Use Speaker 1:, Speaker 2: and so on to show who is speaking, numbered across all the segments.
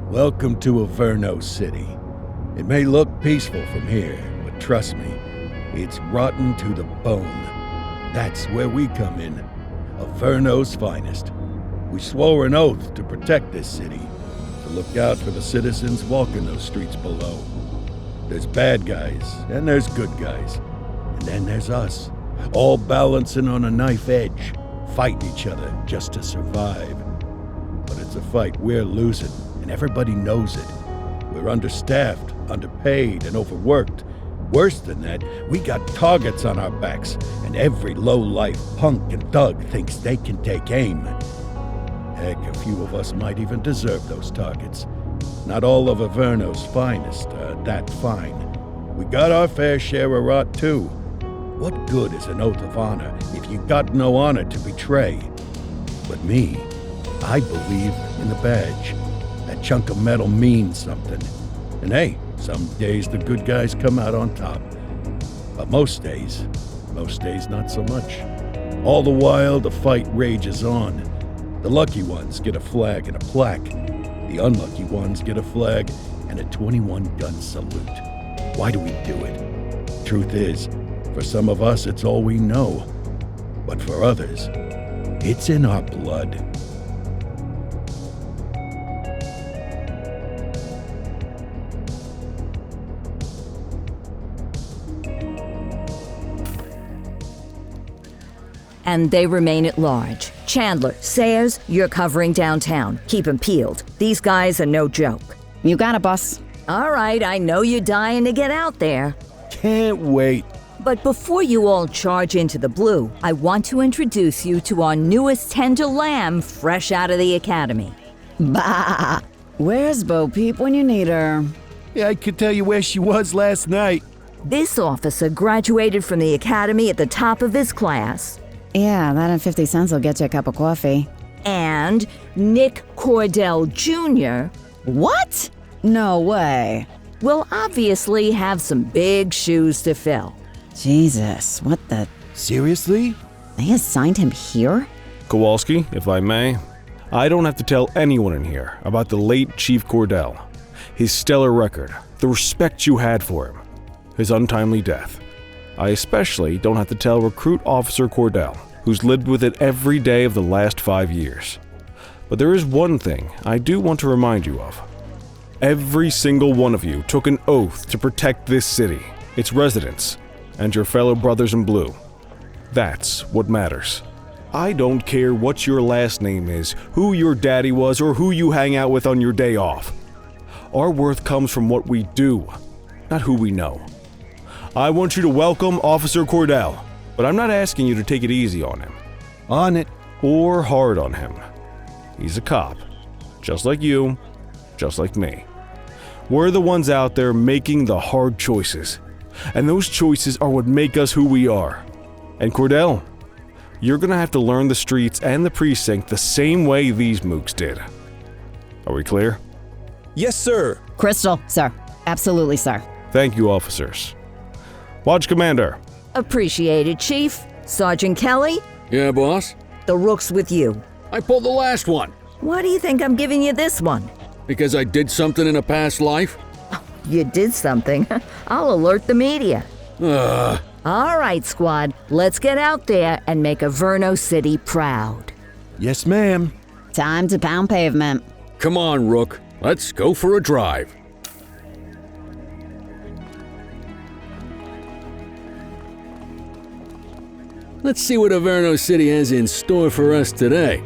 Speaker 1: Welcome to Averno City. It may look peaceful from here, but trust me, it's rotten to the bone. That's where we come in. Averno's finest. We swore an oath to protect this city, to look out for the citizens walking those streets below. There's bad guys, and there's good guys. And then there's us, all balancing on a knife edge, fighting each other just to survive. But it's a fight we're losing, and everybody knows it. We're understaffed, underpaid, and overworked. Worse than that, we got targets on our backs, and every low-life punk and thug thinks they can take aim. Heck, a few of us might even deserve those targets. Not all of Averno's finest are that fine. We got our fair share of rot, too. What good is an oath of honor if you got no honor to betray? But me, I believe in the badge. That chunk of metal means something. And hey, some days the good guys come out on top. But most days not so much. All the while, the fight rages on. The lucky ones get a flag and a plaque. The unlucky ones get a flag and a 21-gun salute. Why do we do it? Truth is, for some of us, it's all we know. But for others, it's in our blood.
Speaker 2: And they remain at large. Chandler, Sayers, you're covering downtown. Keep 'em peeled. These guys are no joke.
Speaker 3: You got it, boss.
Speaker 2: All right, I know you're dying to get out there.
Speaker 1: Can't wait.
Speaker 2: But before you all charge into the blue, I want to introduce you to our newest tender lamb fresh out of the academy.
Speaker 3: Bah! Where's Bo Peep when you need her?
Speaker 1: Yeah, I could tell you where she was last night.
Speaker 2: This officer graduated from the academy at the top of his class.
Speaker 3: Yeah, that and 50 cents will get you a cup of coffee.
Speaker 2: And Nick Cordell Jr.
Speaker 3: What? No way.
Speaker 2: will obviously have some big shoes to fill.
Speaker 3: Jesus, what the...
Speaker 1: Seriously?
Speaker 3: They assigned him here?
Speaker 4: Kowalski, if I may, I don't have to tell anyone in here about the late Chief Cordell, his stellar record, the respect you had for him, his untimely death. I especially don't have to tell Recruit Officer Cordell, who's lived with it every day of the last 5 years. But there is one thing I do want to remind you of. Every single one of you took an oath to protect this city, its residents, and your fellow brothers in blue. That's what matters. I don't care what your last name is, who your daddy was, or who you hang out with on your day off. Our worth comes from what we do, not who we know. I want you to welcome Officer Cordell, but I'm not asking you to take it easy on him.
Speaker 1: On it.
Speaker 4: Or hard on him. He's a cop, just like you, just like me. We're the ones out there making the hard choices, and those choices are what make us who we are. And Cordell, you're gonna have to learn the streets and the precinct the same way these mooks did. Are we clear?
Speaker 5: Yes, sir.
Speaker 3: Crystal, sir. Absolutely, sir.
Speaker 4: Thank you, officers. Watch Commander.
Speaker 2: Appreciated, Chief. Sergeant Kelly,
Speaker 6: Yeah, boss?
Speaker 2: the rook's with you.
Speaker 6: I pulled the last one.
Speaker 2: Why do you think I'm giving you this one?
Speaker 6: Because I did something in a past life?
Speaker 2: You did something. I'll alert the media.
Speaker 6: Ugh.
Speaker 2: All right, squad. Let's get out there and make Averno City proud.
Speaker 1: Yes, ma'am.
Speaker 3: Time to pound pavement.
Speaker 6: Come on, Rook. Let's go for a drive. Let's see what Averno City has in store for us today.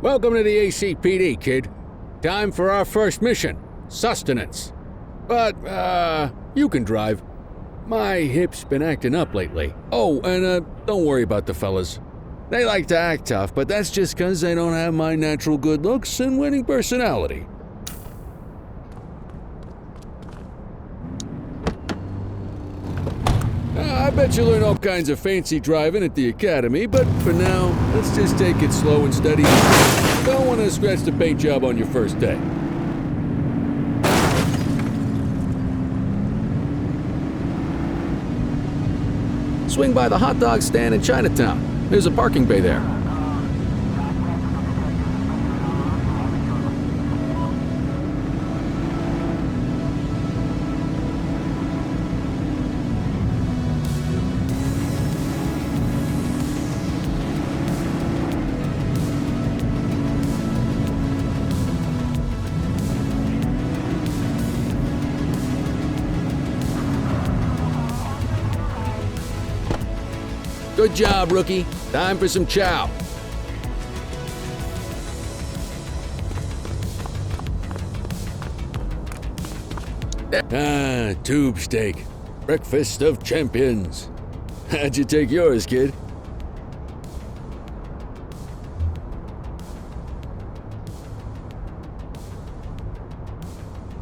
Speaker 6: Welcome to the ACPD, kid. Time for our first mission, sustenance. But, you can drive. My hip's been acting up lately. Oh, and don't worry about the fellas. They like to act tough, but that's just 'cause they don't have my natural good looks and winning personality. I bet you learn all kinds of fancy driving at the academy, but for now, let's just take it slow and steady. Don't want to scratch the paint job on your first day. Swing by the hot dog stand in Chinatown. There's a parking bay there. Good job, rookie. Time for some chow. Tube steak. Breakfast of champions. How'd you take yours, kid?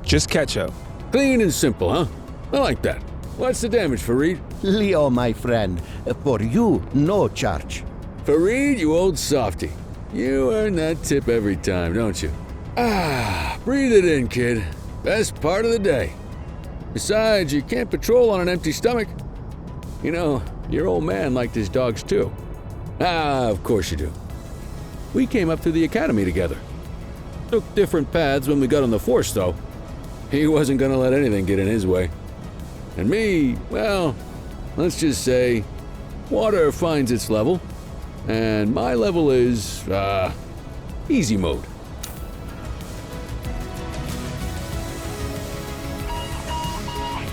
Speaker 5: Just ketchup.
Speaker 6: Clean and simple, huh? I like that. What's the damage, Fareed?
Speaker 7: Leo, my friend, for you, no charge.
Speaker 6: Fareed, you old softy. You earn that tip every time, don't you? Breathe it in, kid. Best part of the day. Besides, you can't patrol on an empty stomach. You know, your old man liked his dogs too. Of course you do. We came up through the academy together. Took different paths when we got on the force, though. He wasn't gonna let anything get in his way. And me, well, let's just say, water finds its level, and my level is, easy mode.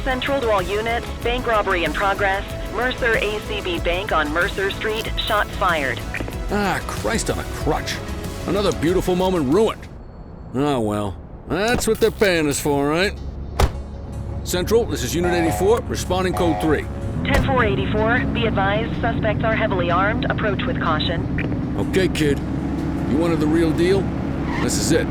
Speaker 8: Central to all units, bank robbery in progress. Mercer ACB Bank on Mercer Street, shots fired.
Speaker 6: Christ on a crutch. Another beautiful moment ruined. Oh well, that's what they're paying us for, right? Central, this is Unit 84, responding code 3.
Speaker 8: 10-484, be advised, suspects are heavily armed, approach with caution.
Speaker 6: Okay, kid. You wanted the real deal? This is it.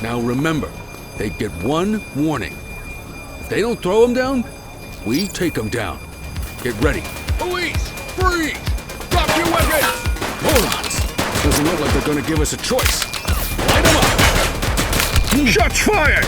Speaker 6: Now remember, they get one warning. If they don't throw them down, we take them down. Get ready. Police! Freeze! Drop your weapons! Morons! Doesn't look like they're gonna give us a choice. Light them up! Shots fired!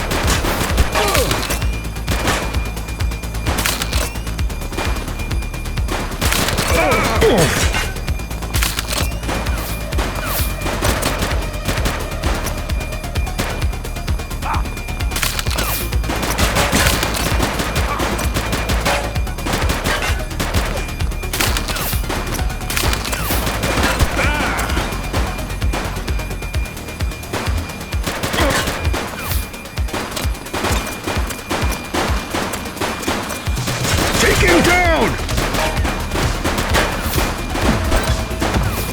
Speaker 6: Take him down!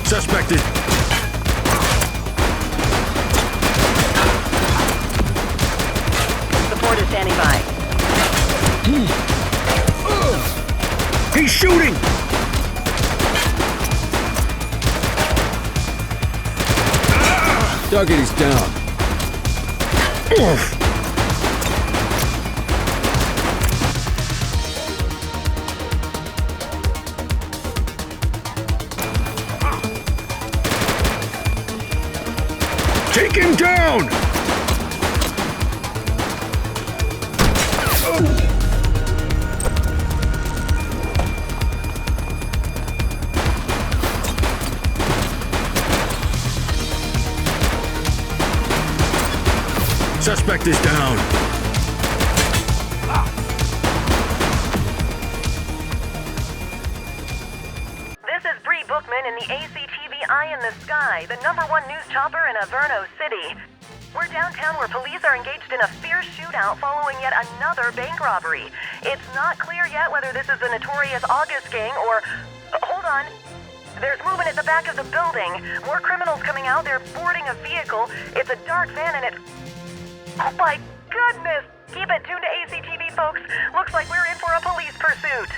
Speaker 6: Suspected.
Speaker 8: Support is standing by.
Speaker 6: He's shooting! Target is down. Take him down! Suspect is down.
Speaker 8: This is Bree Bookman in the ACTV Eye in the Sky, the #1 news chopper in Averno City. We're downtown where police are engaged in a fierce shootout following yet another bank robbery. It's not clear yet whether this is the notorious August gang or... hold on. There's movement at the back of the building. More criminals coming out. They're boarding a vehicle. It's a dark van and it... oh my goodness! Keep it tuned to ACTV, folks. Looks like we're in for a police pursuit.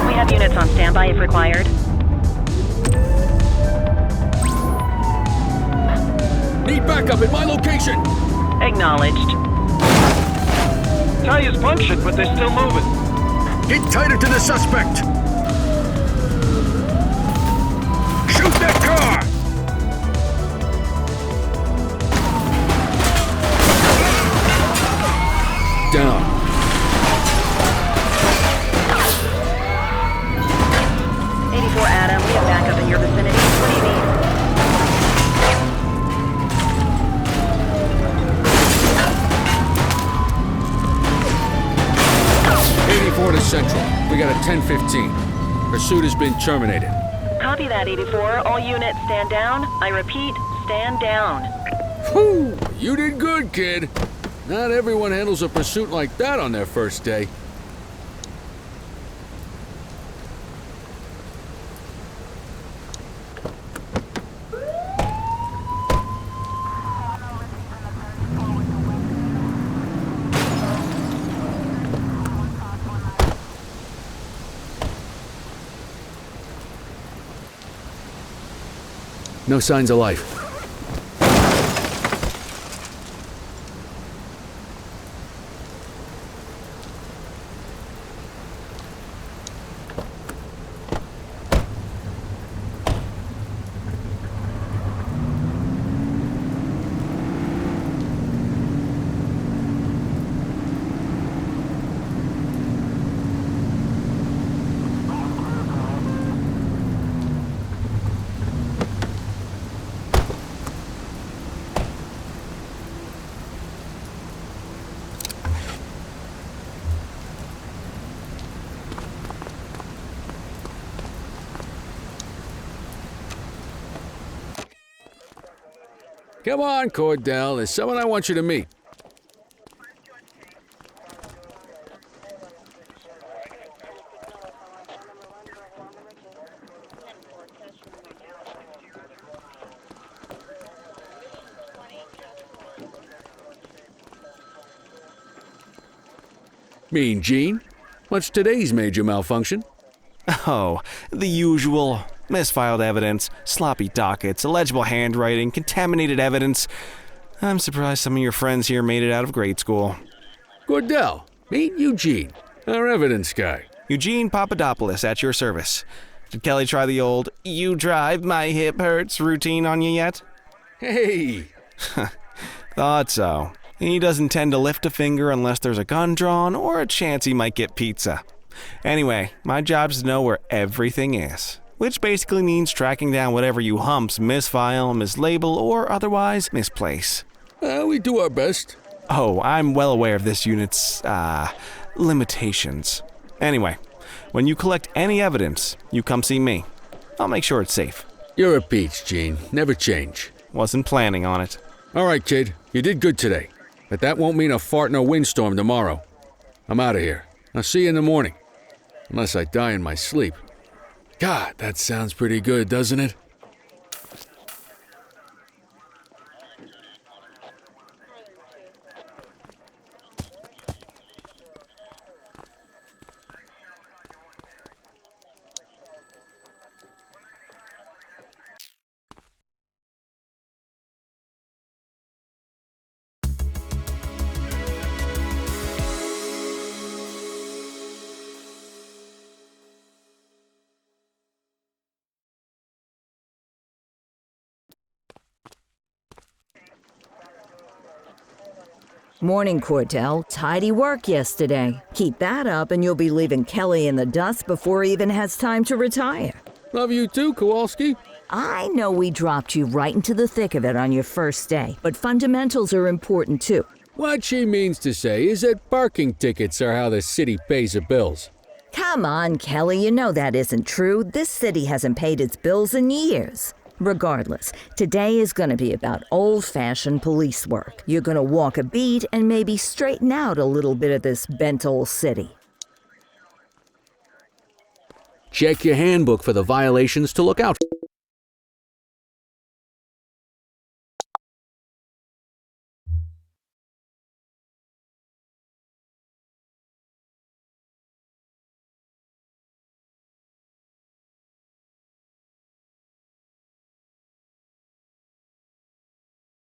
Speaker 8: We have units on standby if required.
Speaker 6: Need backup at my location.
Speaker 8: Acknowledged.
Speaker 5: Tires punctured, but they're still moving.
Speaker 6: Get tighter to the suspect. Shoot that car. Down.
Speaker 8: 84 Adam, we have backup in your vicinity. What do you need?
Speaker 6: 84 to Central. We got a 10:15. Pursuit has been terminated.
Speaker 8: Copy that, 84. All units stand down. I repeat, stand down.
Speaker 6: Whew! You did good, kid. Not everyone handles a pursuit like that on their first day. No signs of life. Come on, Cordell. There's someone I want you to meet. Mean Gene? What's today's major malfunction?
Speaker 4: Oh, the usual. Misfiled evidence, sloppy dockets, illegible handwriting, contaminated evidence. I'm surprised some of your friends here made it out of grade school.
Speaker 6: Cordell, meet Eugene, our evidence guy.
Speaker 4: Eugene Papadopoulos at your service. Did Kelly try the old, "you drive, my hip hurts" routine on you yet?
Speaker 6: Hey!
Speaker 4: Thought so. He doesn't tend to lift a finger unless there's a gun drawn or a chance he might get pizza. Anyway, my job's to know where everything is, which basically means tracking down whatever you humps misfile, mislabel, or otherwise misplace.
Speaker 6: We do our best.
Speaker 4: Oh, I'm well aware of this unit's, limitations. Anyway, when you collect any evidence, you come see me. I'll make sure it's safe.
Speaker 6: You're a peach, Gene. Never change.
Speaker 4: Wasn't planning on it.
Speaker 6: All right, kid. You did good today. But that won't mean a fart in a windstorm tomorrow. I'm out of here. I'll see you in the morning. Unless I die in my sleep. God, that sounds pretty good, doesn't it?
Speaker 2: Morning, Cordell. Tidy work yesterday. Keep that up and you'll be leaving Kelly in the dust before he even has time to retire.
Speaker 6: Love you too, Kowalski.
Speaker 2: I know we dropped you right into the thick of it on your first day, but fundamentals are important too.
Speaker 6: What she means to say is that parking tickets are how the city pays the bills.
Speaker 2: Come on, Kelly, you know that isn't true. This city hasn't paid its bills in years. Regardless, today is going to be about old-fashioned police work. You're going to walk a beat and maybe straighten out a little bit of this bent old city.
Speaker 6: Check your handbook for the violations to look out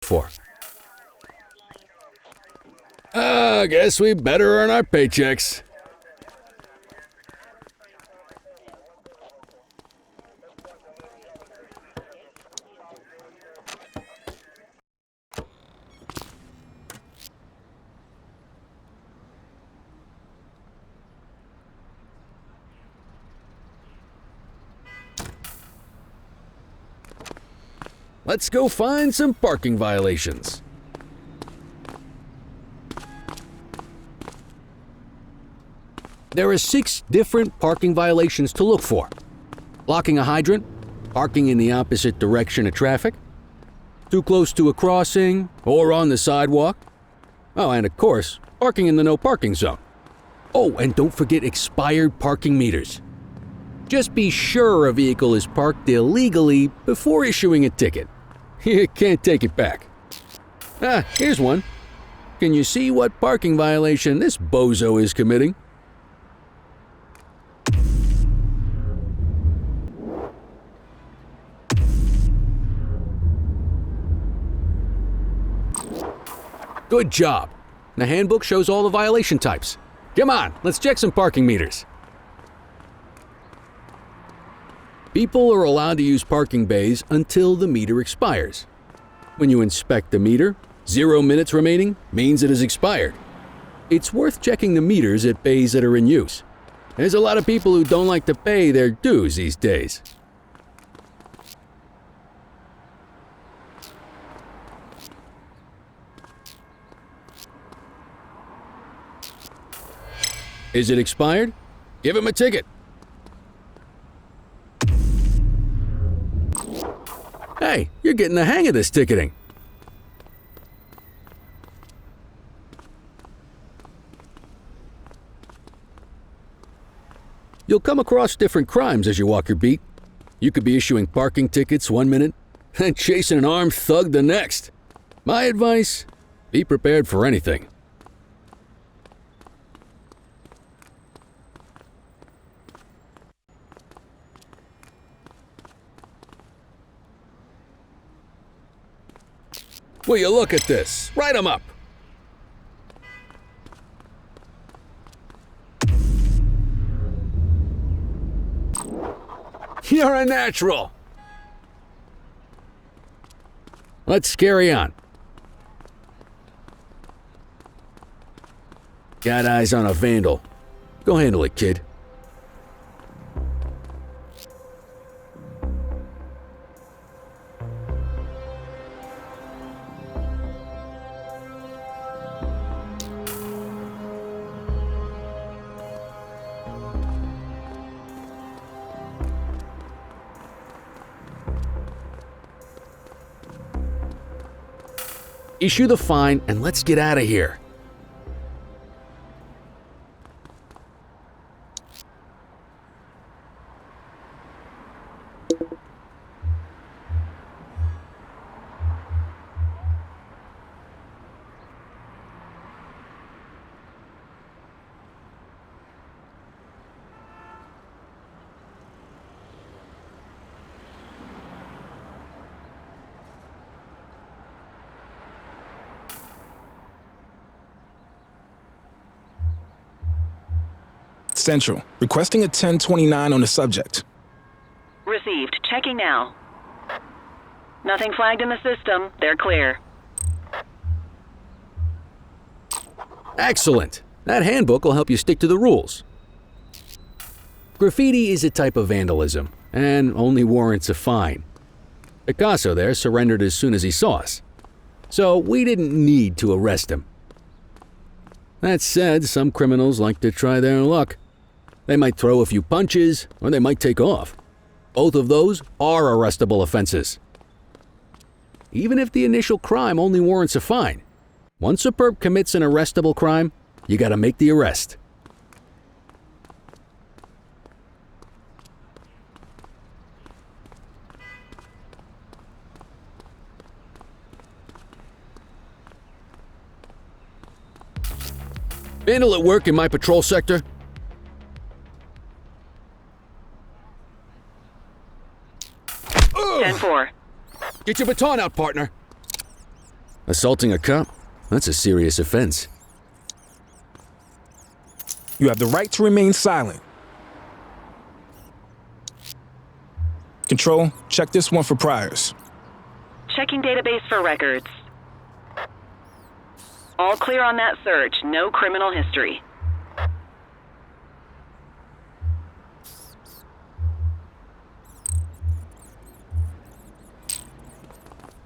Speaker 6: for. I guess we better earn our paychecks. Let's go find some parking violations. There are 6 different parking violations to look for. Blocking a hydrant, parking in the opposite direction of traffic, too close to a crossing or on the sidewalk. Oh, and of course, parking in the no parking zone. Oh, and don't forget expired parking meters. Just be sure a vehicle is parked illegally before issuing a ticket. You can't take it back. Ah, here's one. Can you see what parking violation this bozo is committing? Good job. The handbook shows all the violation types. Come on, let's check some parking meters. People are allowed to use parking bays until the meter expires. When you inspect the meter, 0 minutes remaining means it has expired. It's worth checking the meters at bays that are in use. There's a lot of people who don't like to pay their dues these days. Is it expired? Give him a ticket. Hey, you're getting the hang of this ticketing. You'll come across different crimes as you walk your beat. You could be issuing parking tickets 1 minute and chasing an armed thug the next. My advice, be prepared for anything. Will you look at this? Write 'em up. You're a natural. Let's carry on. Got eyes on a vandal. Go handle it, kid. Issue the fine and let's get out of here.
Speaker 9: Central, requesting a 1029 on the subject.
Speaker 8: Received. Checking now. Nothing flagged in the system. They're clear.
Speaker 6: Excellent! That handbook will help you stick to the rules. Graffiti is a type of vandalism, and only warrants a fine. Picasso there surrendered as soon as he saw us, so we didn't need to arrest him. That said, some criminals like to try their luck. They might throw a few punches, or they might take off. Both of those are arrestable offenses. Even if the initial crime only warrants a fine, once a perp commits an arrestable crime, you gotta make the arrest. Vandal at work in my patrol sector? Ugh.
Speaker 8: 10-4.
Speaker 6: Get your baton out, partner. Assaulting a cop? That's a serious offense.
Speaker 9: You have the right to remain silent. Control, check this one for priors.
Speaker 8: Checking database for records. All clear on that search. No criminal history.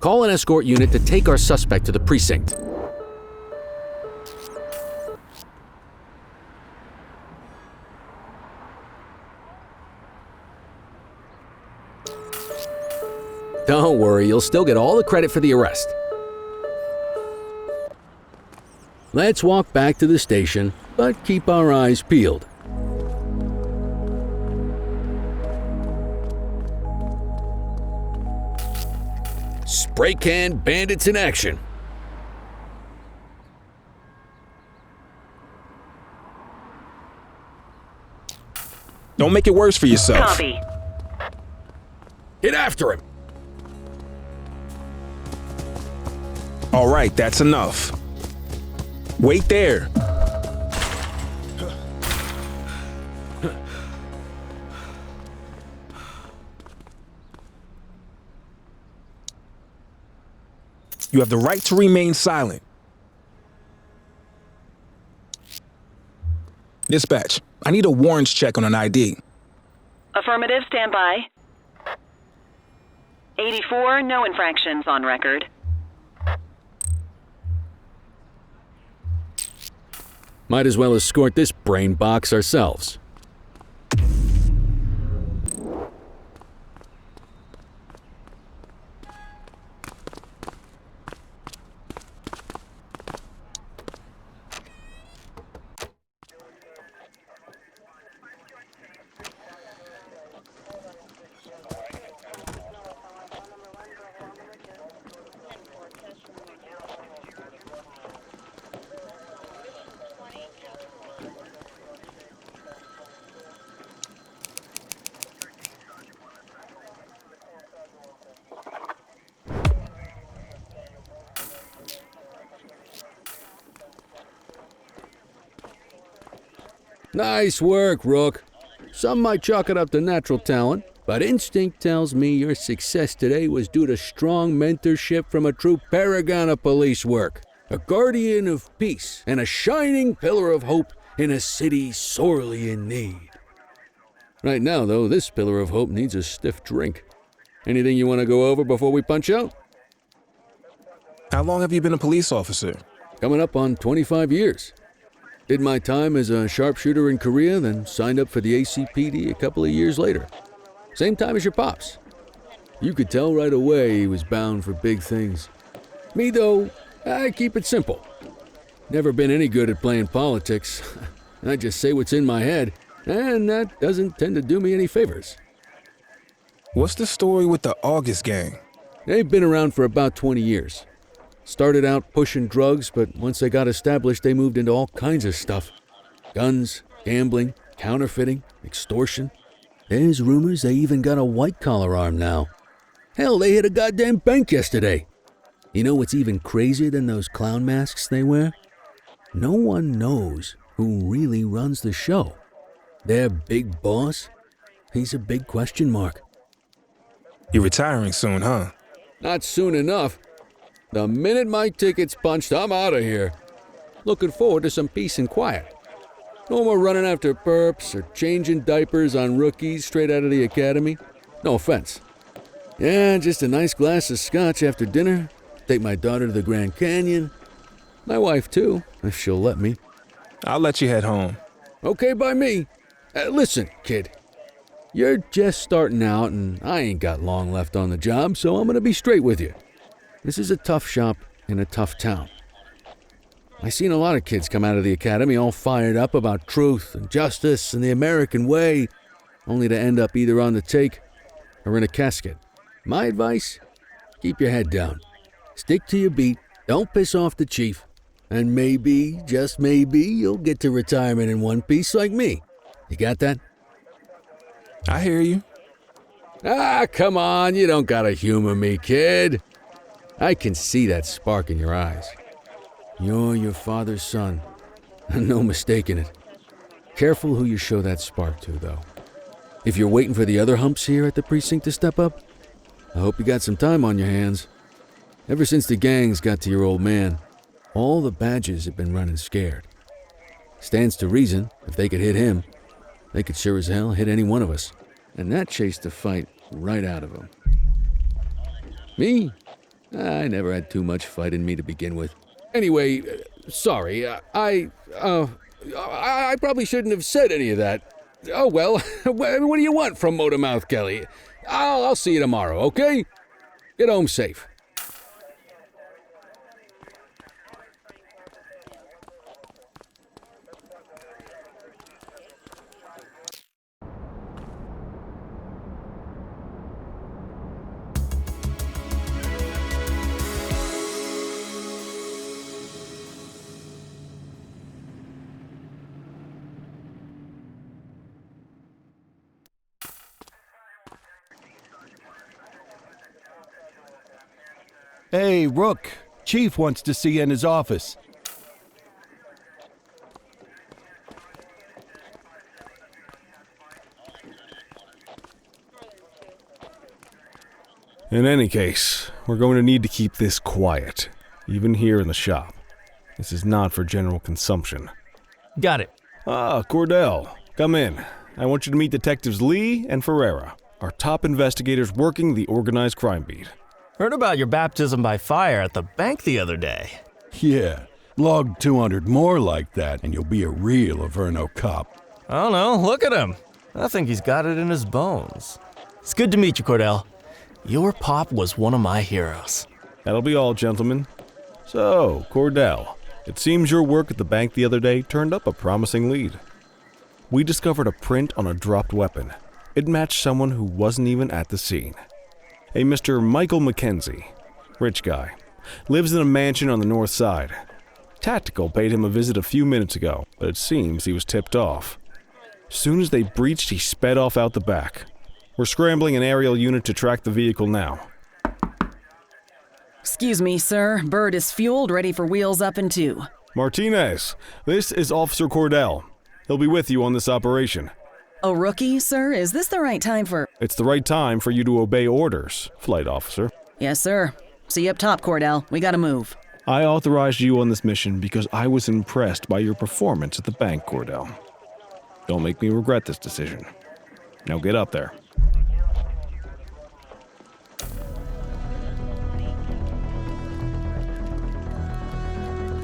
Speaker 6: Call an escort unit to take our suspect to the precinct. Don't worry, you'll still get all the credit for the arrest. Let's walk back to the station, but keep our eyes peeled. Spray can bandits in action.
Speaker 9: Don't make it worse for yourself.
Speaker 8: Copy.
Speaker 6: Get after him.
Speaker 9: All right, that's enough. Wait there. You have the right to remain silent. Dispatch, I need a warrants check on an ID.
Speaker 8: Affirmative, stand by. 84, no infractions on record.
Speaker 6: Might as well escort this brain box ourselves. Nice work, Rook. Some might chalk it up to natural talent, but instinct tells me your success today was due to strong mentorship from a true paragon of police work, a guardian of peace, and a shining pillar of hope in a city sorely in need. Right now, though, this pillar of hope needs a stiff drink. Anything you want to go over before we punch out?
Speaker 9: How long have you been a police officer?
Speaker 6: Coming up on 25 years. Did my time as a sharpshooter in Korea, then signed up for the ACPD a couple of years later. Same time as your pops. You could tell right away he was bound for big things. Me, though, I keep it simple. Never been any good at playing politics. I just say what's in my head, and that doesn't tend to do me any favors.
Speaker 9: What's the story with the August gang?
Speaker 6: They've been around for about 20 years. Started out pushing drugs, but once they got established, they moved into all kinds of stuff. Guns, gambling, counterfeiting, extortion. There's rumors they even got a white-collar arm now. Hell, they hit a goddamn bank yesterday. You know what's even crazier than those clown masks they wear? No one knows who really runs the show. Their big boss? He's a big question mark.
Speaker 9: You're retiring soon, huh?
Speaker 6: Not soon enough. The minute my ticket's punched, I'm out of here. looking forward to some peace and quiet. No more running after perps or changing diapers on rookies straight out of the academy. No offense. Yeah, just a nice glass of scotch after dinner. Take my daughter to the Grand Canyon. My wife, too, if she'll let me.
Speaker 9: I'll let you head home.
Speaker 6: Okay by me. Listen, kid. You're just starting out, and I ain't got long left on the job, so I'm gonna be straight with you. This is a tough shop in a tough town. I seen a lot of kids come out of the academy all fired up about truth and justice and the American way, only to end up either on the take or in a casket. My advice? Keep your head down. Stick to your beat. Don't piss off the chief. And maybe, just maybe, you'll get to retirement in one piece like me. You got that?
Speaker 9: I hear you.
Speaker 6: Ah, come on. You don't gotta humor me, kid. I can see that spark in your eyes. You're your father's son. No mistaking it. Careful who you show that spark to, though. If you're waiting for the other humps here at the precinct to step up, I hope you got some time on your hands. Ever since the gangs got to your old man, all the badges have been running scared. Stands to reason, if they could hit him, they could sure as hell hit any one of us. And that chased the fight right out of him. Me? I never had too much fight in me to begin with. Anyway, sorry, I probably shouldn't have said any of that. Oh well, what do you want from Motormouth Kelly? I'll see you tomorrow, okay? Get home safe.
Speaker 1: Hey, Rook. Chief wants to see you in his office.
Speaker 4: In any case, we're going to need to keep this quiet, even here in the shop. This is not for general consumption.
Speaker 10: Got it.
Speaker 4: Ah, Cordell, come in. I want you to meet Detectives Lee and Ferreira, our top investigators working the organized crime beat.
Speaker 10: Heard about your baptism by fire at the bank the other day.
Speaker 1: Yeah, log 200 more like that, and you'll be a real Averno cop.
Speaker 10: I don't know, look at him. I think he's got it in his bones. It's good to meet you, Cordell. Your pop was one of my heroes.
Speaker 4: That'll be all, gentlemen. So, Cordell, it seems your work at the bank the other day turned up a promising lead. We discovered a print on a dropped weapon. It matched someone who wasn't even at the scene. A Mr. Michael McKenzie, rich guy, lives in a mansion on the north side. Tactical paid him a visit a few minutes ago, but it seems he was tipped off. Soon as they breached, he sped off out the back. We're scrambling an aerial unit to track the vehicle now.
Speaker 3: Excuse me, sir. Bird is fueled, ready for wheels up in 2.
Speaker 4: Martinez, this is Officer Cordell. He'll be with you on this operation.
Speaker 3: A rookie, sir? Is this the right time for...
Speaker 4: It's the right time for you to obey orders, Flight Officer.
Speaker 3: Yes, sir. See you up top, Cordell. We gotta move.
Speaker 4: I authorized you on this mission because I was impressed by your performance at the bank, Cordell. Don't make me regret this decision. Now get up there.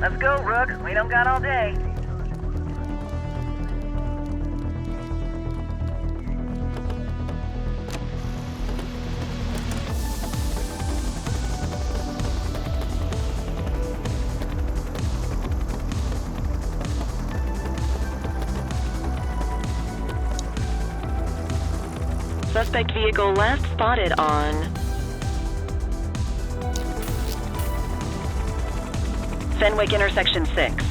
Speaker 8: Let's go, Rook. We don't got all day. Suspect vehicle last spotted on Fenwick intersection 6.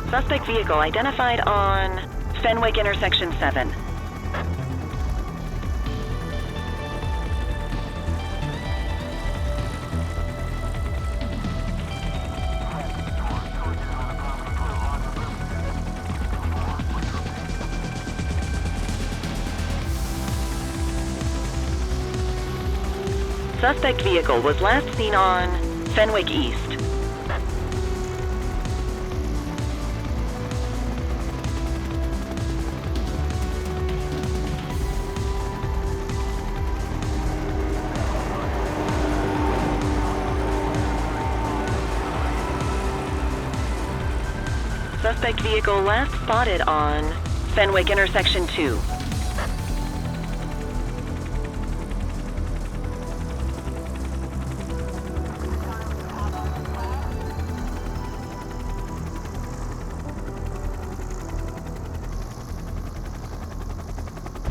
Speaker 8: Suspect vehicle identified on Fenwick intersection 7. Suspect vehicle was last seen on Fenwick East. Suspect vehicle last spotted on Fenwick intersection 2.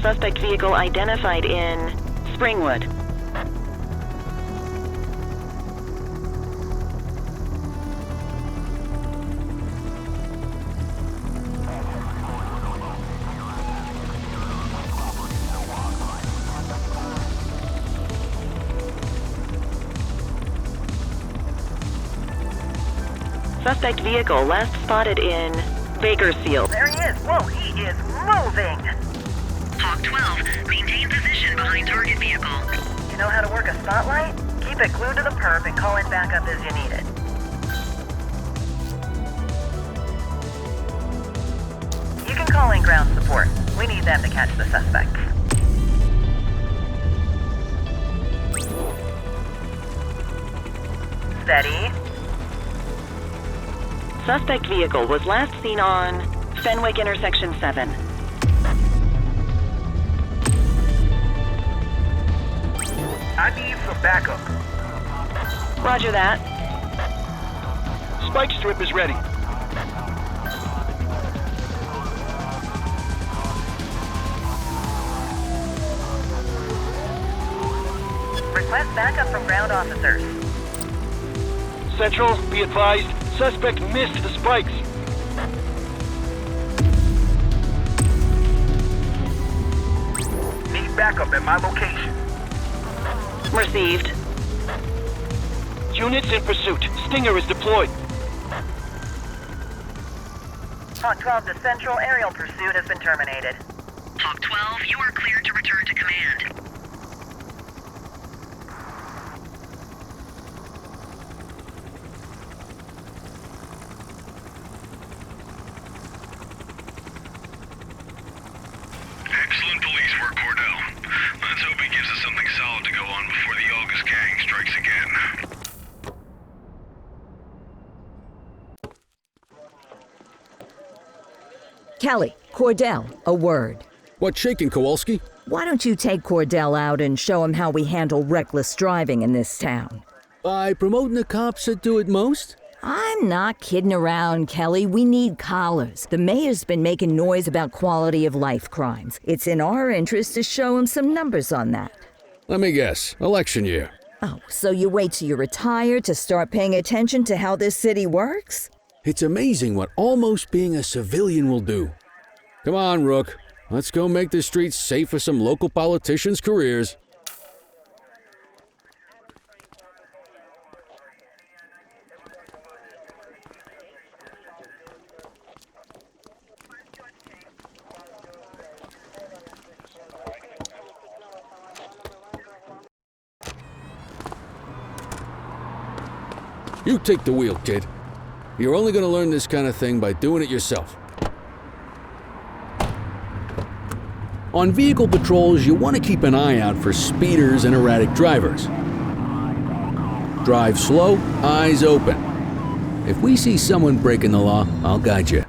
Speaker 8: Suspect vehicle identified in Springwood. Suspect vehicle last spotted in Bakersfield.
Speaker 11: There he is. Whoa, he is moving.
Speaker 8: Hawk 12, maintain position behind target vehicle.
Speaker 11: You know how to work a spotlight? Keep it glued to the perp and call in backup as you need it. You can call in ground support. We need them to catch the suspects. Steady.
Speaker 8: Suspect vehicle was last seen on Fenwick intersection 7.
Speaker 5: I need some backup.
Speaker 8: Roger that.
Speaker 5: Spike strip is ready.
Speaker 11: Request backup from ground officers.
Speaker 5: Central, be advised, suspect missed the spikes. Need backup at my location.
Speaker 8: Received.
Speaker 5: Units in pursuit. Stinger is deployed.
Speaker 11: Hawk 12 to Central, aerial pursuit has been terminated.
Speaker 8: Hawk 12, you are cleared to return to command.
Speaker 12: Excellent police work, Cordell. Let's hope he gives us something solid to go on before the August gang strikes again.
Speaker 2: Kelly, Cordell, a word.
Speaker 6: What's shaking, Kowalski?
Speaker 2: Why don't you take Cordell out and show him how we handle reckless driving in this town?
Speaker 6: By promoting the cops that do it most?
Speaker 2: I'm not kidding around, Kelly. We need collars. The mayor's been making noise about quality of life crimes. It's in our interest to show him some numbers on that.
Speaker 6: Let me guess. Election year.
Speaker 2: Oh, so you wait till you're retired to start paying attention to how this city works?
Speaker 6: It's amazing what almost being a civilian will do. Come on, Rook. Let's go make the streets safe for some local politicians' careers. You take the wheel, kid. You're only going to learn this kind of thing by doing it yourself. On vehicle patrols, you want to keep an eye out for speeders and erratic drivers. Drive slow, eyes open. If we see someone breaking the law, I'll guide you.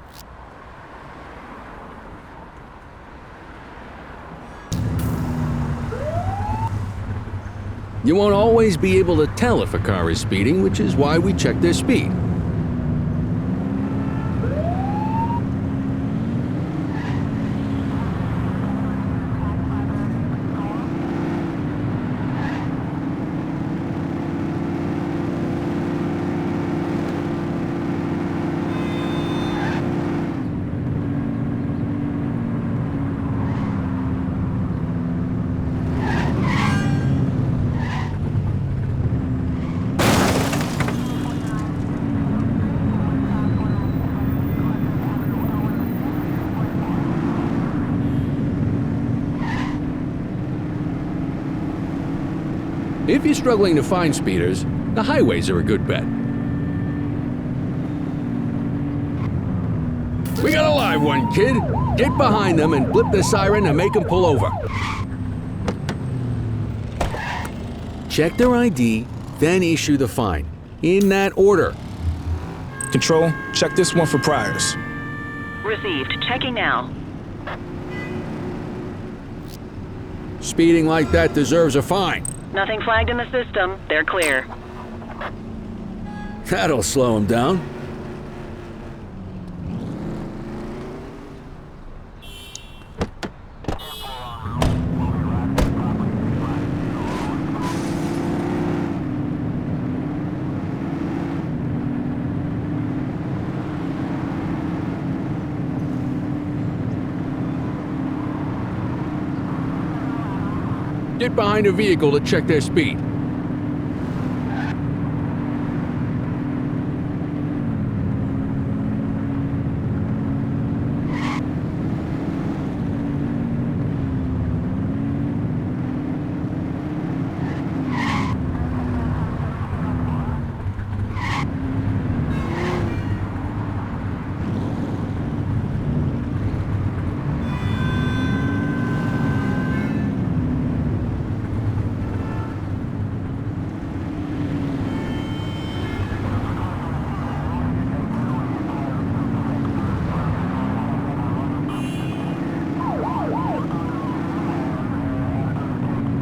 Speaker 6: You won't always be able to tell if a car is speeding, which is why we check their speed. If you're struggling to find speeders, the highways are a good bet. We got a live one, kid. Get behind them and flip the siren to make them pull over. Check their ID, then issue the fine. In that order.
Speaker 9: Control, check this one for priors.
Speaker 11: Received. Checking now.
Speaker 6: Speeding like that deserves a fine.
Speaker 11: Nothing flagged in the system. They're clear.
Speaker 6: That'll slow them down. Get behind a vehicle to check their speed.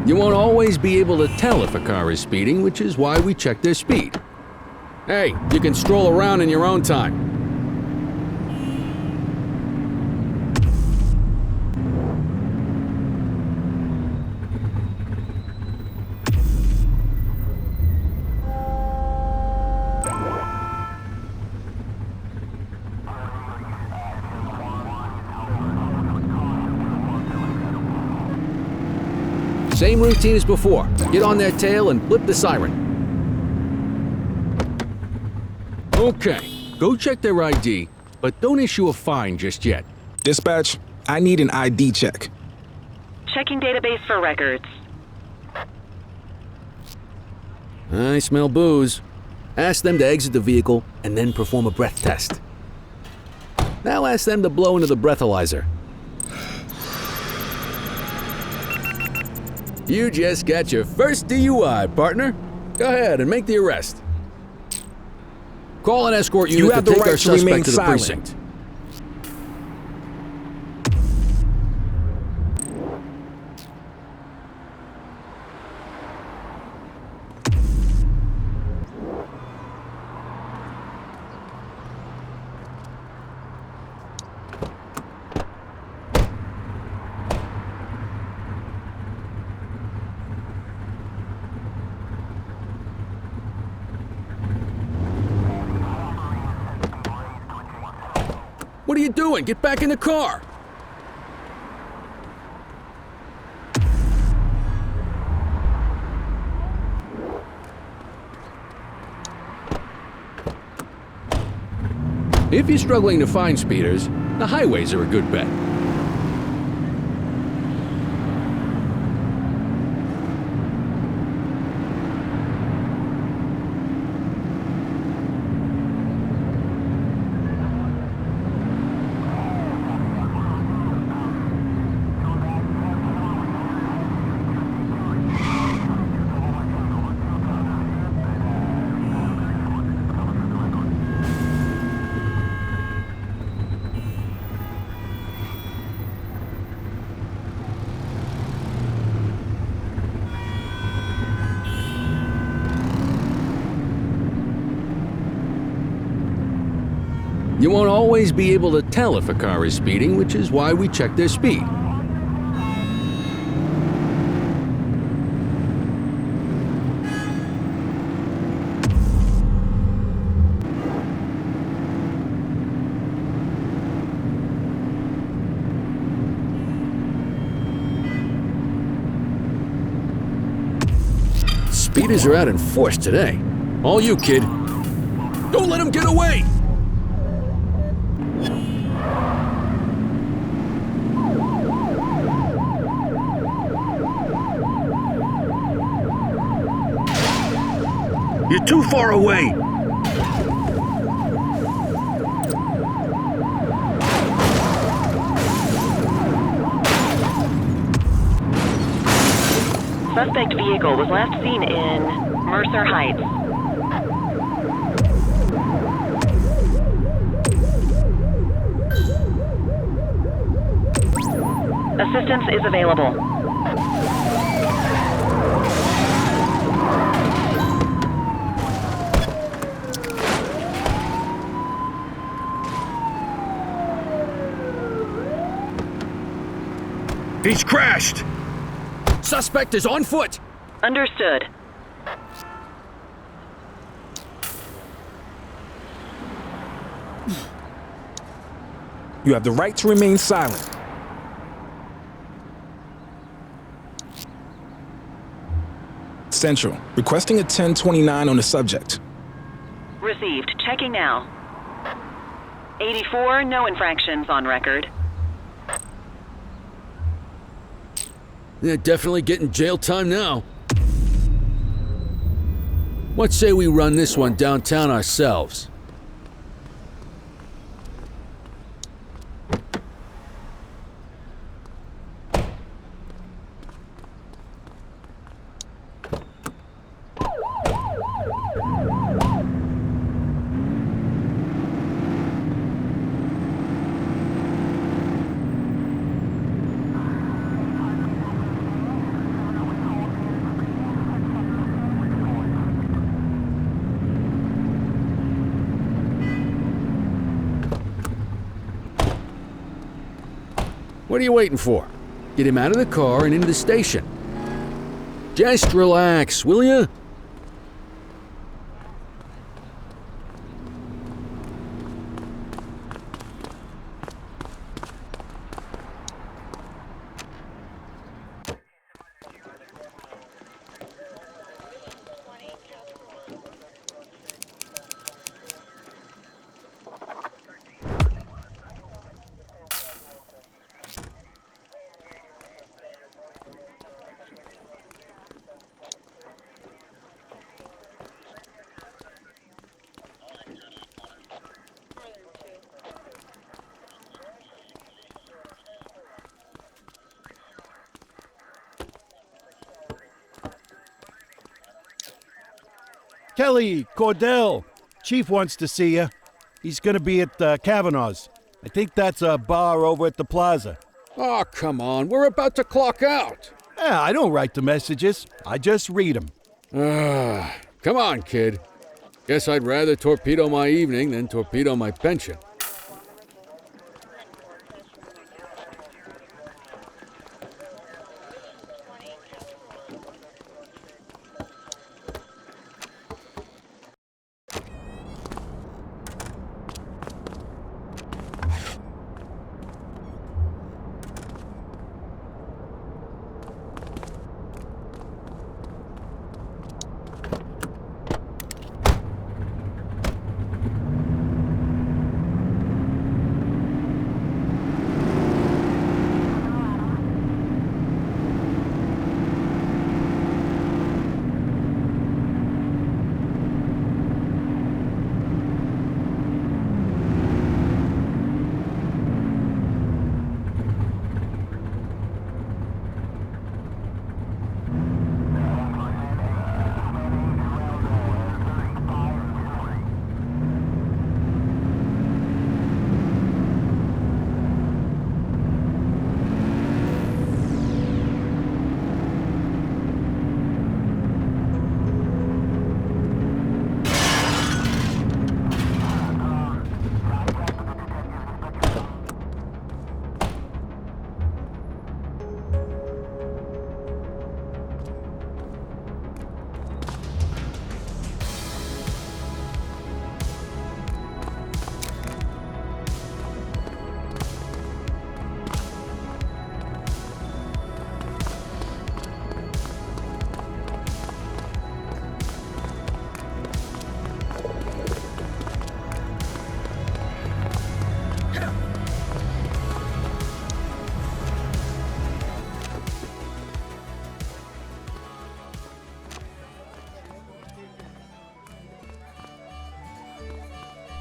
Speaker 6: You won't always be able to tell if a car is speeding, which is why we check their speed. Hey, you can stroll around in your own time. Same routine as before. Get on their tail and flip the siren. Okay, go check their ID, but don't issue a fine just yet.
Speaker 9: Dispatch, I need an ID check.
Speaker 11: Checking database for records.
Speaker 6: I smell booze. Ask them to exit the vehicle and then perform a breath test. Now ask them to blow into the breathalyzer. You just got your first DUI, partner. Go ahead and make the arrest. Call an escort unit to take our suspect to the precinct. What are you doing? Get back in the car! If you're struggling to find speeders, the highways are a good bet. You won't always be able to tell if a car is speeding, which is why we check their speed. Speeders are out in force today. All you, kid. Don't let them get away!
Speaker 1: You're too far away!
Speaker 11: Suspect vehicle was last seen in Mercer Heights. Assistance is available.
Speaker 1: He's crashed!
Speaker 6: Suspect is on foot!
Speaker 11: Understood.
Speaker 9: You have the right to remain silent. Central, requesting a 1029 on the subject.
Speaker 11: Received. Checking now. 84, no infractions on record.
Speaker 6: They're definitely getting jail time now. What say we run this one downtown ourselves? What are you waiting for? Get him out of the car and into the station. Just relax, will ya?
Speaker 1: Kelly, Cordell, Chief wants to see you. He's gonna be at Kavanaugh's. I think that's a bar over at the plaza.
Speaker 6: Oh, come on, we're about to clock out.
Speaker 1: Yeah, I don't write the messages. I just read them.
Speaker 6: Come on, kid. Guess I'd rather torpedo my evening than torpedo my pension.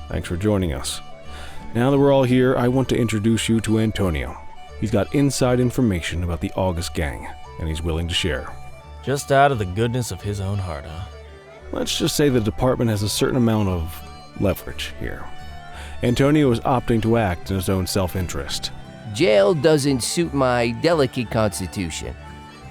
Speaker 4: Thanks for joining us. Now that we're all here, I want to introduce you to Antonio. He's got inside information about the August gang, and he's willing to share.
Speaker 10: Just out of the goodness of his own heart, huh?
Speaker 4: Let's just say the department has a certain amount of leverage here. Antonio is opting to act in his own self-interest.
Speaker 13: Jail doesn't suit my delicate constitution.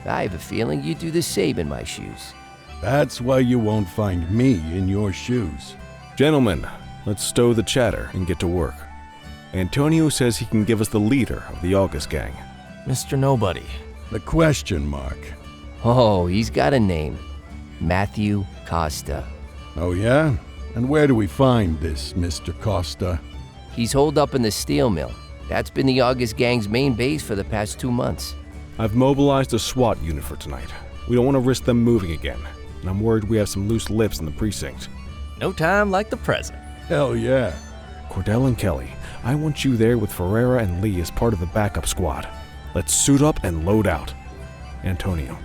Speaker 13: I have a feeling you'd do the same in my shoes.
Speaker 1: That's why you won't find me in your shoes.
Speaker 4: Gentlemen, let's stow the chatter and get to work. Antonio says he can give us the leader of the August gang.
Speaker 10: Mr. Nobody.
Speaker 1: The question mark.
Speaker 13: Oh, he's got a name. Matthew Costa.
Speaker 1: Oh yeah? And where do we find this Mr. Costa?
Speaker 13: He's holed up in the steel mill. That's been the August gang's main base for the past 2 months.
Speaker 4: I've mobilized a SWAT unit for tonight. We don't want to risk them moving again, and I'm worried we have some loose lips in the precinct.
Speaker 10: No time like the present.
Speaker 1: Hell yeah.
Speaker 4: Cordell and Kelly, I want you there with Ferreira and Lee as part of the backup squad. Let's suit up and load out. Antonio,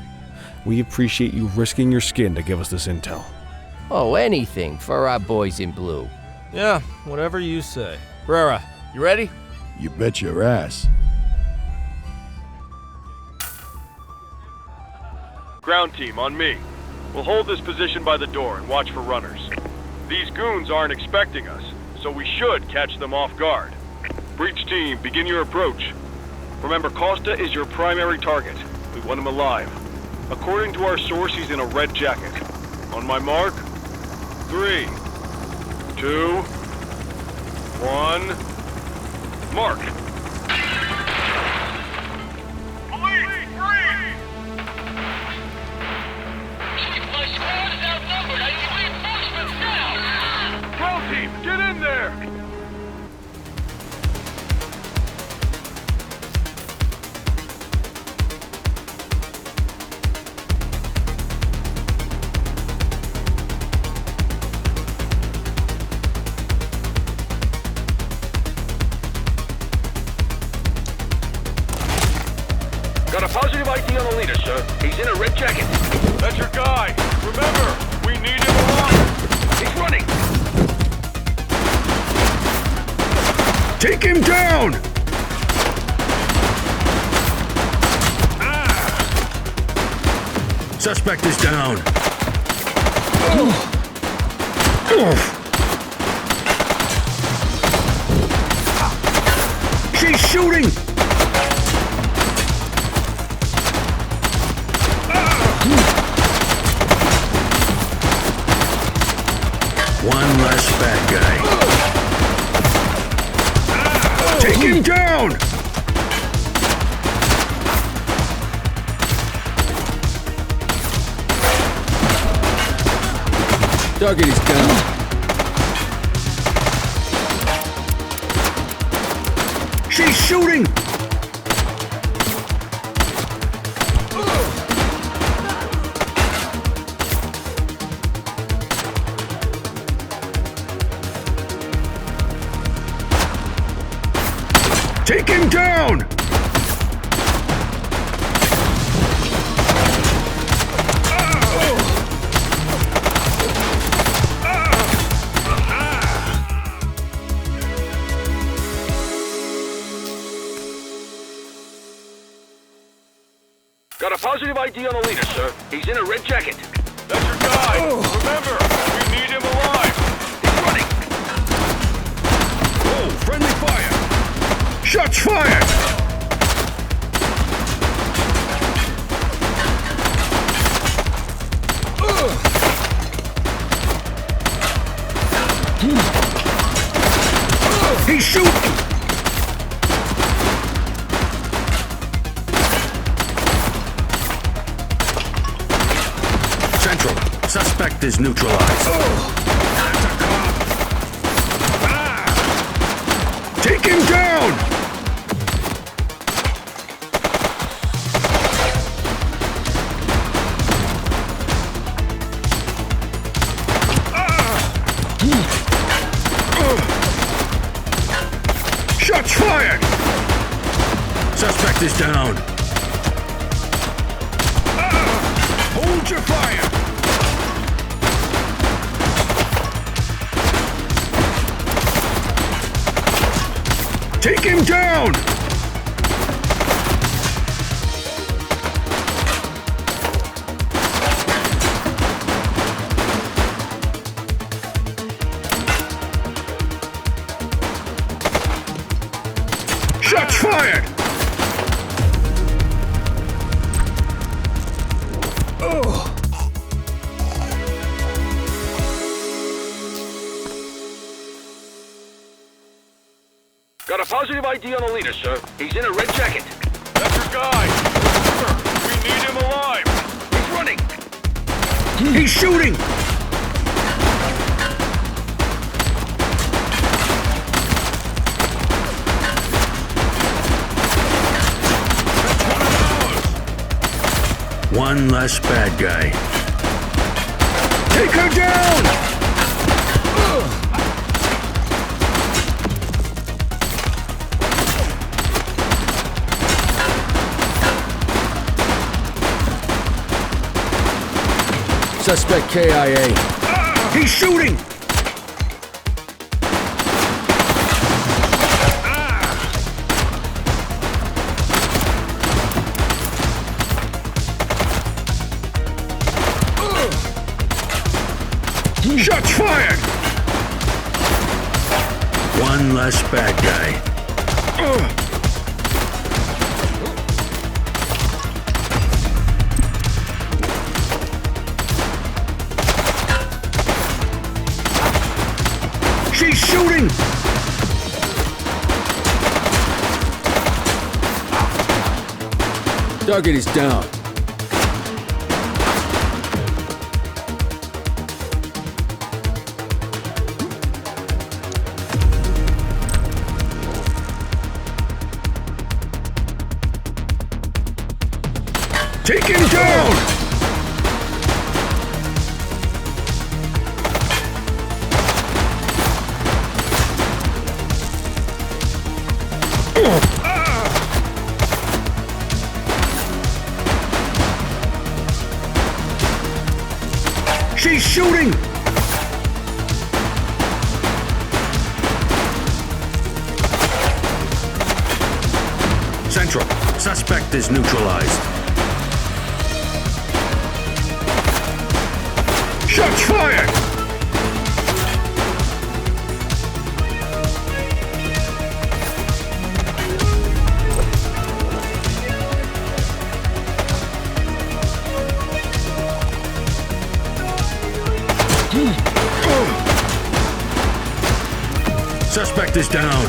Speaker 4: we appreciate you risking your skin to give us this intel.
Speaker 13: Oh, anything for our boys in blue.
Speaker 10: Yeah, whatever you say. Ferreira, you ready?
Speaker 1: You bet your ass.
Speaker 5: Ground team, on me. We'll hold this position by the door and watch for runners. These goons aren't expecting us, so we should catch them off guard. Breach team, begin your approach. Remember, Costa is your primary target. We want him alive. According to our source, he's in a red jacket. On my mark, 3, 2, 1, mark!
Speaker 12: Police, freeze! Chief, my squad is outnumbered. I need reinforcements now!
Speaker 5: Ground team, get in there! Got a positive ID on the leader, sir. He's in a red jacket. That's your guy. Remember, we need him alive. He's running.
Speaker 1: Take him down! Suspect is down. She's shooting! One less bad guy. Take him down!
Speaker 6: Target is down.
Speaker 1: She's shooting! Take him down!
Speaker 5: Got a positive ID on the leader, sir. He's in a red jacket. That's your guy. Remember, we need him alive. He's running.
Speaker 1: Oh, friendly fire! Shots fired! He's shooting! Central, suspect is neutralized. Take him down! Shots fired! Suspect is down. Hold your fire! Take him down! Shots fired! Oh!
Speaker 5: Got a positive ID on the leader, sir. He's in a red jacket. That's your guy. Sir, we need him alive. He's running.
Speaker 1: He's shooting!
Speaker 6: One less bad guy.
Speaker 1: Take her down!
Speaker 6: Suspect KIA.
Speaker 1: He's shooting! Shots fired!
Speaker 6: One less bad guy.
Speaker 1: She's shooting!
Speaker 6: Target is down.
Speaker 1: Take him down! She's shooting!
Speaker 6: Central. Suspect is neutralized.
Speaker 1: Shots fired!
Speaker 6: Suspect is down.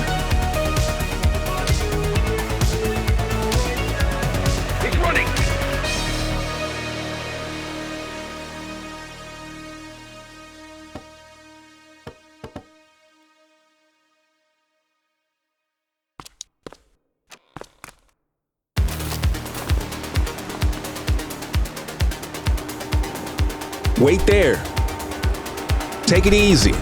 Speaker 5: He's running.
Speaker 9: Wait there. Take it easy.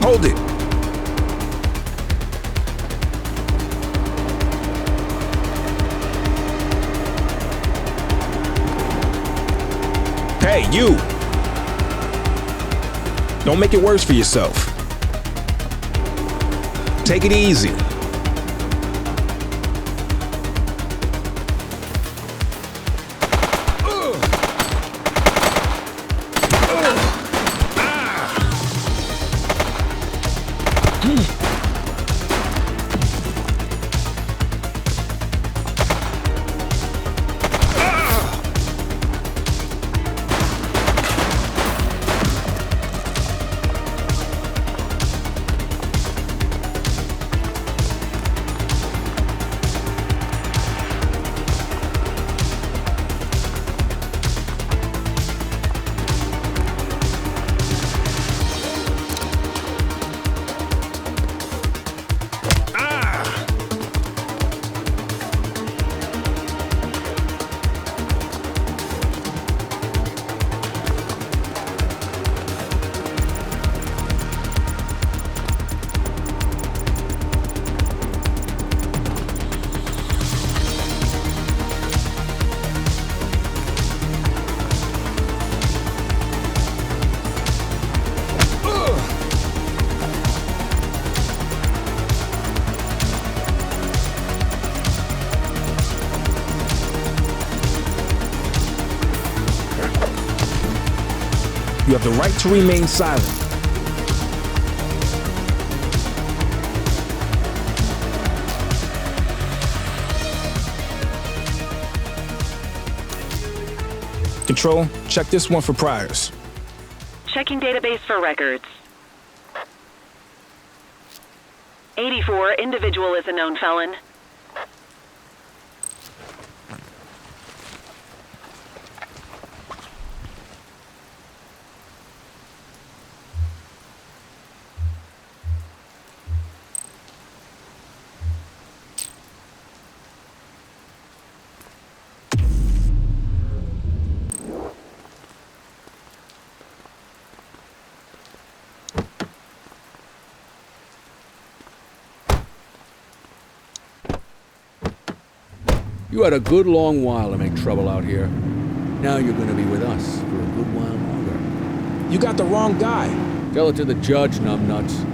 Speaker 9: Hold it. Hey, you! Don't make it worse for yourself. Take it easy. have the right to remain silent. Control, check this one for priors.
Speaker 11: Checking database for records. 84, individual is a known felon.
Speaker 6: You had a good long while to make trouble out here. Now you're gonna be with us for a good while longer.
Speaker 9: You got the wrong guy.
Speaker 6: Tell it to the judge, numbnuts.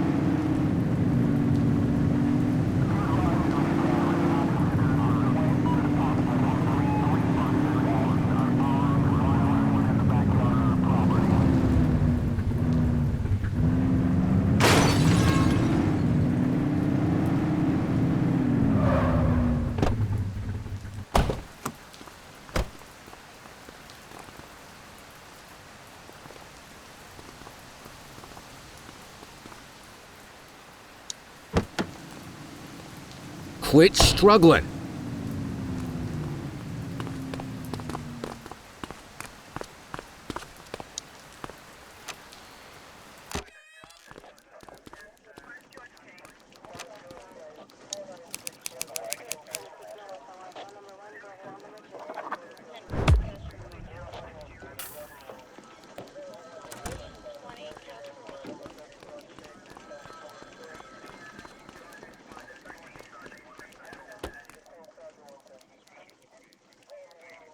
Speaker 6: Quit struggling.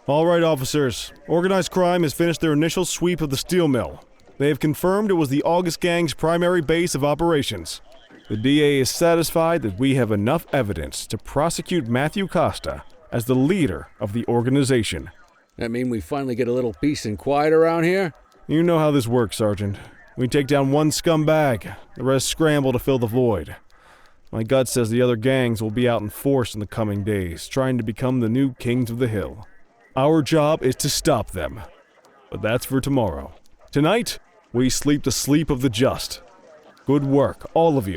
Speaker 4: All right, officers. Organized crime has finished their initial sweep of the steel mill. They have confirmed it was the August Gang's primary base of operations. The DA is satisfied that we have enough evidence to prosecute Matthew Costa as the leader of the organization.
Speaker 6: That mean we finally get a little peace and quiet around here?
Speaker 4: You know how this works, Sergeant. We take down one scumbag, the rest scramble to fill the void. My gut says the other gangs will be out in force in the coming days, trying to become the new kings of the hill. Our job is to stop them. But that's for tomorrow. Tonight, we sleep the sleep of the just. Good work, all of you.